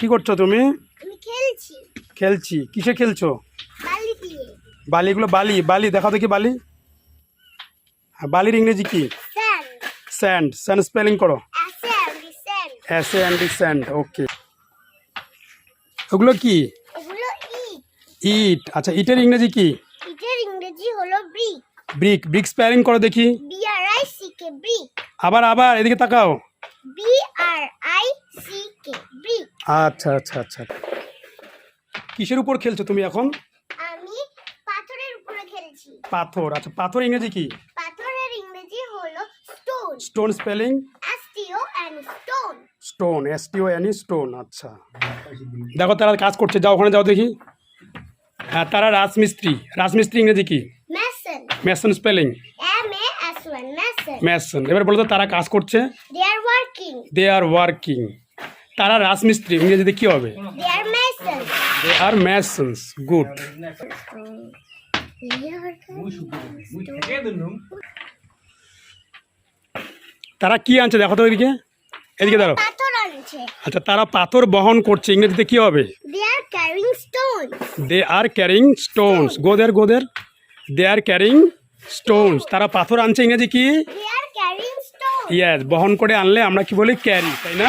কি করছো তুমি? আমি খেলছি। খেলছি, কিসে খেলছো? বালি দিয়ে। বালি, এগুলো বালি। বালি দেখাও দেখি বালি। বালির ইংরেজি কি? স্যান্ড। স্যান্ড। স্যান্ড স্পেলিং করো। স্যান্ড। স্যান্ড। ওকে। ওগুলো কি? এগুলো ইট। ইট। আচ্ছা, ইটের ইংরেজি কি? ইটের ইংরেজি হলো ব্রিক। ব্রিক। ব্রিক স্পেলিং করো দেখি। BRICK brick. আবার এদিকে তাকাও। BRICK brick. আচ্ছা আচ্ছা আচ্ছা। কিসের উপর খেলছো তুমি এখন? আমি পাথরের উপরে খেলছি। পাথর। আচ্ছা, পাথর ইংরেজি কি? পাথরের ইংরেজি হলো stone. Stone spelling? STON stone. Stone. STON stone. আচ্ছা, দেখো তারা কাজ করছে, যাও ওখানে যাও দেখি। হ্যাঁ, তারা রাজমিস্ত্রি। রাজমিস্ত্রি ইংরেজি কি? Mason. Mason spelling? MASON mason. Mason. এবার বলো তো তারা কাজ করছে। They are working. They are working. তারা রাজমিস্ত্রি ইংরেজিতে কি হবে? They are masons. They are masons. Good. তারা কি আনছে দেখো তো এদিকে। এদিকে দাঁড়াও। পাথর আনছে। আচ্ছা, তারা পাথর বহন করছে ইংরেজিতে কি হবে? They are carrying stones. They are carrying stones. গোদের। They are carrying stones. তারা পাথর আনছে ইংরেজি কি? They are carrying stones. Yes, বহন করে আনলে আমরা কি বলি? ক্যারি, তাই না?